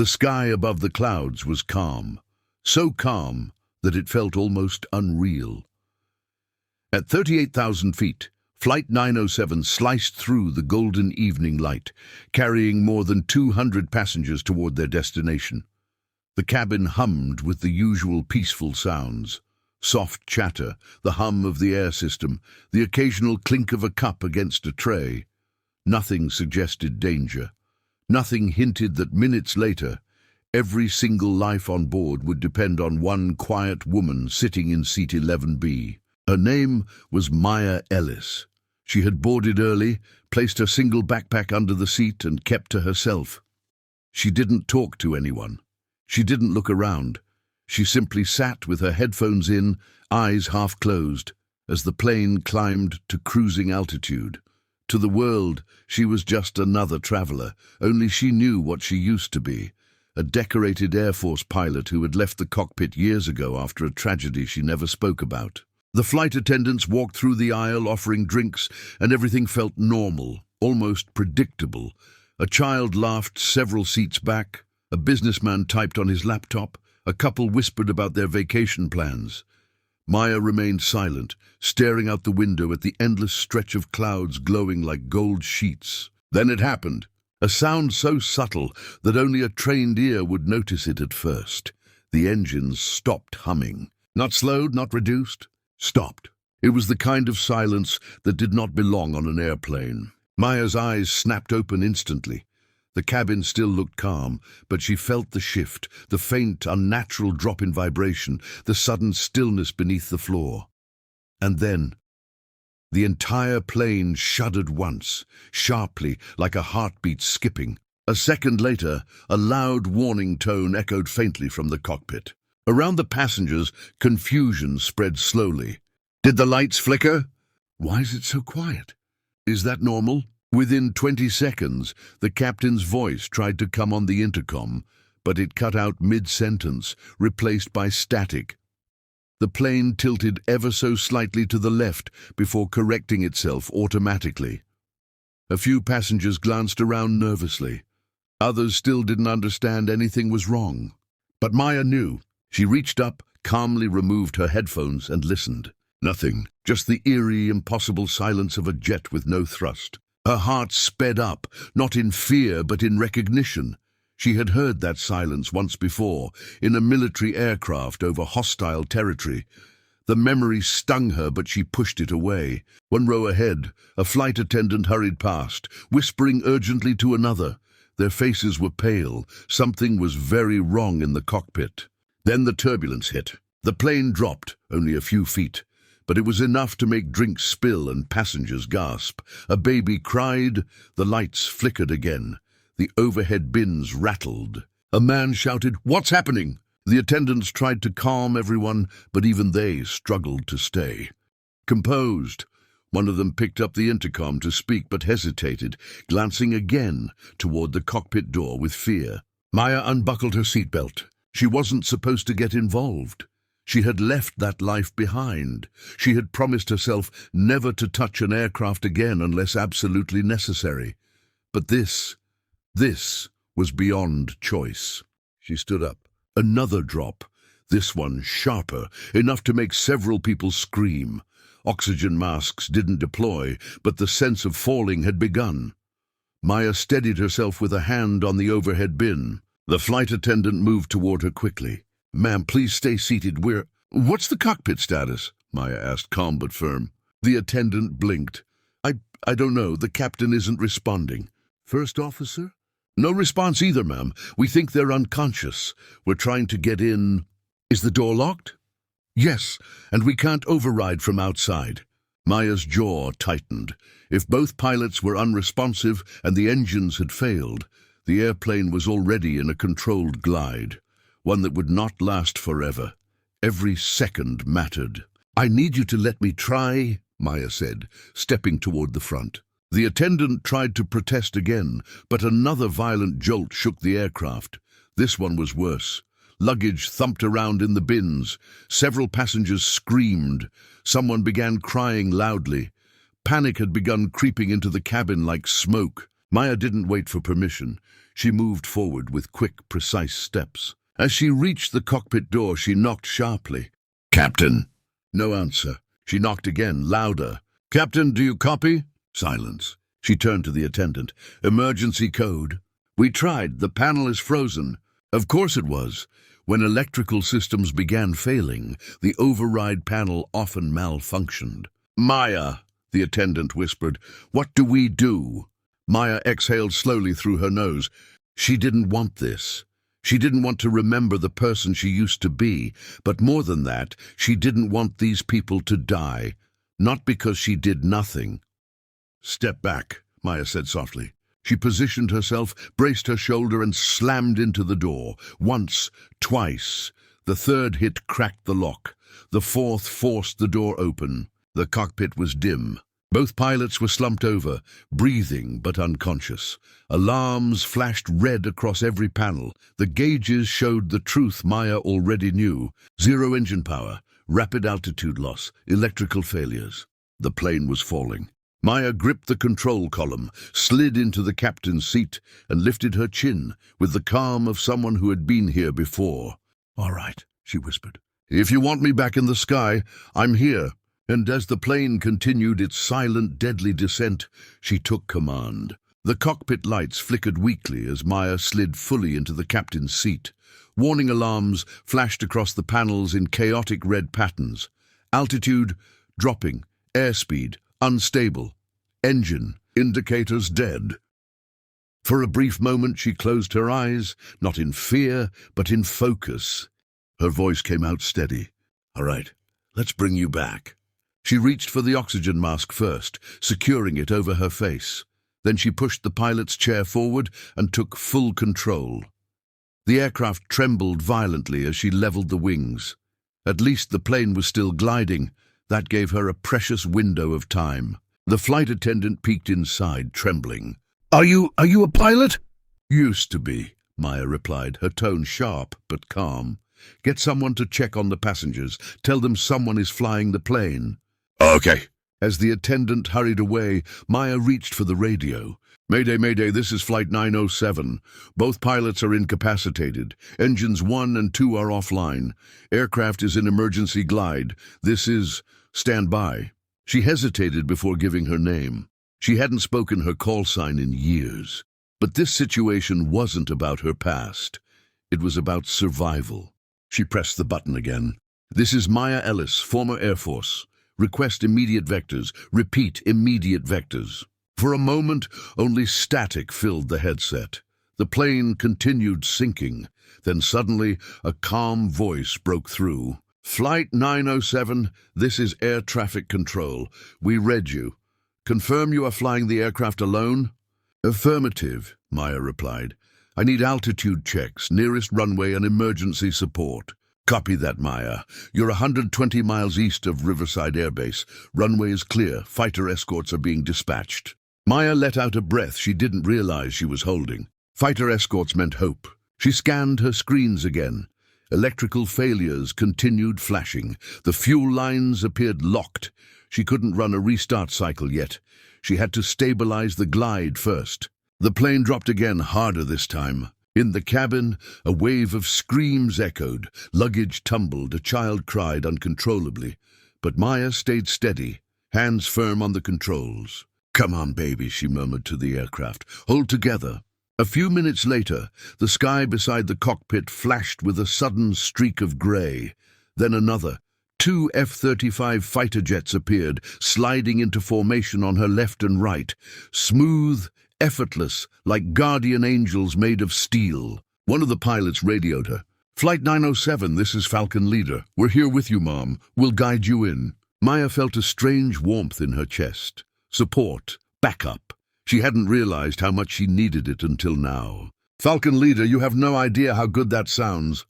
The sky above the clouds was calm, so calm that it felt almost unreal. At 38,000 feet, Flight 907 sliced through the golden evening light, carrying more than 200 passengers toward their destination. The cabin hummed with the usual peaceful sounds. Soft chatter, the hum of the air system, the occasional clink of a cup against a tray. Nothing suggested danger. Nothing hinted that minutes later, every single life on board would depend on one quiet woman sitting in seat 11B. Her name was Maya Ellis. She had boarded early, placed her single backpack under the seat and kept to herself. She didn't talk to anyone. She didn't look around. She simply sat with her headphones in, eyes half closed, as the plane climbed to cruising altitude. To the world, she was just another traveler, only she knew what she used to be, a decorated Air Force pilot who had left the cockpit years ago after a tragedy she never spoke about. The flight attendants walked through the aisle offering drinks, and everything felt normal, almost predictable. A child laughed several seats back, a businessman typed on his laptop, a couple whispered about their vacation plans. Maya remained silent, staring out the window at the endless stretch of clouds glowing like gold sheets. Then it happened, a sound so subtle that only a trained ear would notice it at first. The engines stopped humming. Not slowed, not reduced. Stopped. It was the kind of silence that did not belong on an airplane. Maya's eyes snapped open instantly. The cabin still looked calm, but she felt the shift, the faint, unnatural drop in vibration, the sudden stillness beneath the floor. And then, the entire plane shuddered once, sharply, like a heartbeat skipping. A second later, a loud warning tone echoed faintly from the cockpit. Around the passengers, confusion spread slowly. Did the lights flicker? Why is it so quiet? Is that normal? Within 20 seconds, the captain's voice tried to come on the intercom, but it cut out mid-sentence, replaced by static. The plane tilted ever so slightly to the left before correcting itself automatically. A few passengers glanced around nervously. Others still didn't understand anything was wrong. But Maya knew. She reached up, calmly removed her headphones and listened. Nothing, just the eerie, impossible silence of a jet with no thrust. Her heart sped up, not in fear but in recognition. She had heard that silence once before, in a military aircraft over hostile territory. The memory stung her, but she pushed it away. One row ahead, a flight attendant hurried past, whispering urgently to another. Their faces were pale. Something was very wrong in the cockpit. Then the turbulence hit. The plane dropped, only a few feet. But it was enough to make drinks spill and passengers gasp. A baby cried, the lights flickered again. The overhead bins rattled. A man shouted, "What's happening?" The attendants tried to calm everyone, but even they struggled to stay. Composed, one of them picked up the intercom to speak but hesitated, glancing again toward the cockpit door with fear. Maya unbuckled her seatbelt. She wasn't supposed to get involved. She had left that life behind. She had promised herself never to touch an aircraft again unless absolutely necessary. But this was beyond choice. She stood up. Another drop. This one sharper, enough to make several people scream. Oxygen masks didn't deploy, but the sense of falling had begun. Maya steadied herself with a hand on the overhead bin. The flight attendant moved toward her quickly. "Ma'am, please stay seated. What's the cockpit status?" Maya asked, calm but firm. The attendant blinked. I don't know. The captain isn't responding." "First officer?" "No response either, ma'am. We think they're unconscious. We're trying to get in." "Is the door locked?" "Yes, and we can't override from outside." Maya's jaw tightened. If both pilots were unresponsive and the engines had failed, the airplane was already in a controlled glide, one that would not last forever. Every second mattered. "I need you to let me try," Maya said, stepping toward the front. The attendant tried to protest again, but another violent jolt shook the aircraft. This one was worse. Luggage thumped around in the bins. Several passengers screamed. Someone began crying loudly. Panic had begun creeping into the cabin like smoke. Maya didn't wait for permission. She moved forward with quick, precise steps. As she reached the cockpit door, she knocked sharply. "Captain!" No answer. She knocked again, louder. "Captain, do you copy?" Silence. She turned to the attendant. "Emergency code." "We tried. The panel is frozen." Of course it was. When electrical systems began failing, the override panel often malfunctioned. "Maya," the attendant whispered, "what do we do?" Maya exhaled slowly through her nose. She didn't want this. She didn't want to remember the person she used to be, but more than that, she didn't want these people to die. Not because she did nothing. "Step back," Maya said softly. She positioned herself, braced her shoulder, and slammed into the door. Once, twice. The third hit cracked the lock. The fourth forced the door open. The cockpit was dim. Both pilots were slumped over, breathing but unconscious. Alarms flashed red across every panel. The gauges showed the truth Maya already knew. Zero engine power, rapid altitude loss, electrical failures. The plane was falling. Maya gripped the control column, slid into the captain's seat, and lifted her chin with the calm of someone who had been here before. "All right," she whispered. "If you want me back in the sky, I'm here." And as the plane continued its silent, deadly descent, she took command. The cockpit lights flickered weakly as Maya slid fully into the captain's seat. Warning alarms flashed across the panels in chaotic red patterns. Altitude dropping, airspeed unstable, engine indicators dead. For a brief moment she closed her eyes, not in fear, but in focus. Her voice came out steady. "All right, let's bring you back." She reached for the oxygen mask first, securing it over her face. Then she pushed the pilot's chair forward and took full control. The aircraft trembled violently as she leveled the wings. At least the plane was still gliding. That gave her a precious window of time. The flight attendant peeked inside, trembling. Are you a pilot?" "Used to be," Maya replied, her tone sharp but calm. "Get someone to check on the passengers. Tell them someone is flying the plane." "Okay." As the attendant hurried away, Maya reached for the radio. "Mayday, mayday, this is Flight 907. Both pilots are incapacitated. Engines 1 and 2 are offline. Aircraft is in emergency glide. This is... stand by." She hesitated before giving her name. She hadn't spoken her call sign in years. But this situation wasn't about her past. It was about survival. She pressed the button again. "This is Maya Ellis, former Air Force. Request immediate vectors. Repeat, immediate vectors." For a moment, only static filled the headset. The plane continued sinking. Then suddenly, a calm voice broke through. "Flight 907, this is air traffic control. We read you. Confirm you are flying the aircraft alone?" "Affirmative," Maya replied. "I need altitude checks, nearest runway and emergency support." "Copy that, Maya. You're 120 miles east of Riverside Air Base. Runway is clear. Fighter escorts are being dispatched." Maya let out a breath she didn't realize she was holding. Fighter escorts meant hope. She scanned her screens again. Electrical failures continued flashing. The fuel lines appeared locked. She couldn't run a restart cycle yet. She had to stabilize the glide first. The plane dropped again, harder this time. In the cabin, a wave of screams echoed. Luggage tumbled. A child cried uncontrollably. But Maya stayed steady, hands firm on the controls. "Come on, baby," she murmured to the aircraft. "Hold together." A few minutes later, the sky beside the cockpit flashed with a sudden streak of grey. Then another. 2 F-35 fighter jets appeared, sliding into formation on her left and right. Smooth, effortless, like guardian angels made of steel. One of the pilots radioed her. "Flight 907, this is Falcon Leader. We're here with you, Mom. We'll guide you in." Maya felt a strange warmth in her chest. Support, backup. She hadn't realized how much she needed it until now. "Falcon Leader, you have no idea how good that sounds."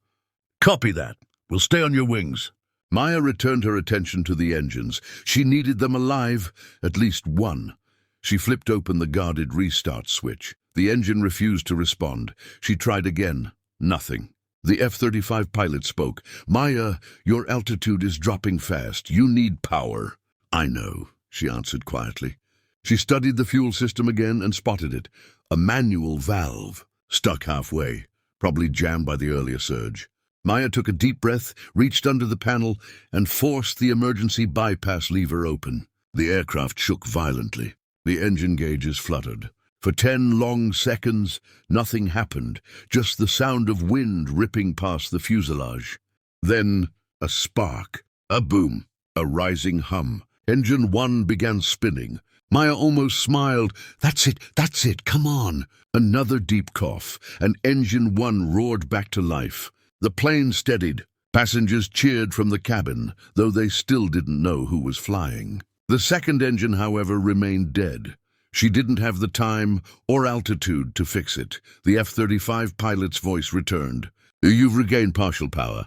"Copy that. We'll stay on your wings." Maya returned her attention to the engines. She needed them alive, at least one. She flipped open the guarded restart switch. The engine refused to respond. She tried again. Nothing. The F-35 pilot spoke. "Maya, your altitude is dropping fast. You need power." "I know," she answered quietly. She studied the fuel system again and spotted it. A manual valve. stuck halfway, probably jammed by the earlier surge. Maya took a deep breath, reached under the panel, and forced the emergency bypass lever open. The aircraft shook violently. The engine gauges fluttered. For 10 long seconds, nothing happened, just the sound of wind ripping past the fuselage. Then, a spark, a boom, a rising hum. Engine 1 began spinning. Maya almost smiled. That's it, come on. Another deep cough, and Engine 1 roared back to life. The plane steadied. Passengers cheered from the cabin, though they still didn't know who was flying. The second engine, however, remained dead. She didn't have the time or altitude to fix it. The F-35 pilot's voice returned. You've regained partial power.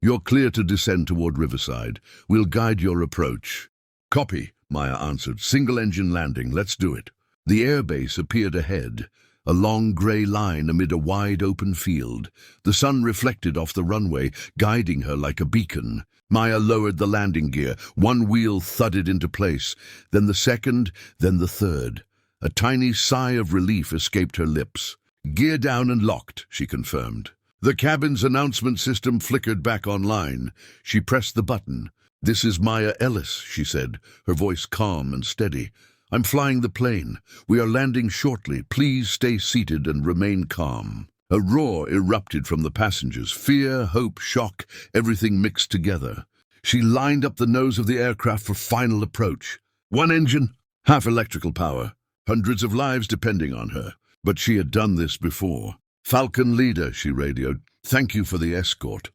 You're clear to descend toward Riverside. We'll guide your approach. Copy, Maya answered. Single-engine landing. Let's do it. The airbase appeared ahead, a long grey line amid a wide open field. The sun reflected off the runway, guiding her like a beacon. Maya lowered the landing gear. One wheel thudded into place, then the second, then the third. A tiny sigh of relief escaped her lips. Gear down and locked, she confirmed. The cabin's announcement system flickered back online. She pressed the button. This is Maya Ellis, she said, her voice calm and steady. I'm flying the plane. We are landing shortly. Please stay seated and remain calm. A roar erupted from the passengers. Fear, hope, shock, everything mixed together. She lined up the nose of the aircraft for final approach. One engine, half electrical power. Hundreds of lives depending on her. But she had done this before. Falcon leader, she radioed. Thank you for the escort.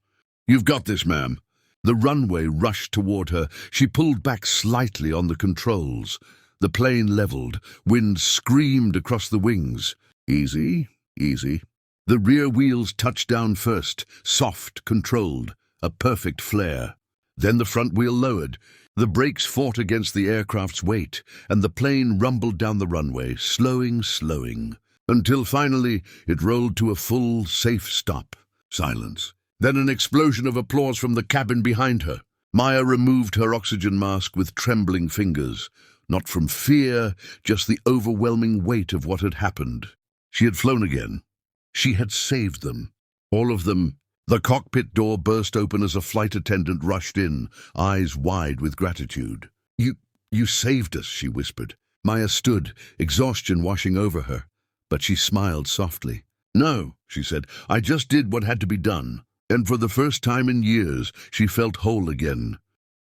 You've got this, ma'am. The runway rushed toward her. She pulled back slightly on the controls. The plane leveled. Wind screamed across the wings. Easy, easy. The rear wheels touched down first, soft, controlled, a perfect flare. Then the front wheel lowered. The brakes fought against the aircraft's weight, and the plane rumbled down the runway, slowing, until finally it rolled to a full, safe stop. Silence. Then an explosion of applause from the cabin behind her. Maya removed her oxygen mask with trembling fingers, not from fear, just the overwhelming weight of what had happened. She had flown again. She had saved them. All of them. The cockpit door burst open as a flight attendant rushed in, eyes wide with gratitude. You saved us, she whispered. Maya stood, exhaustion washing over her, but she smiled softly. No, she said, I just did what had to be done. And for the first time in years, she felt whole again.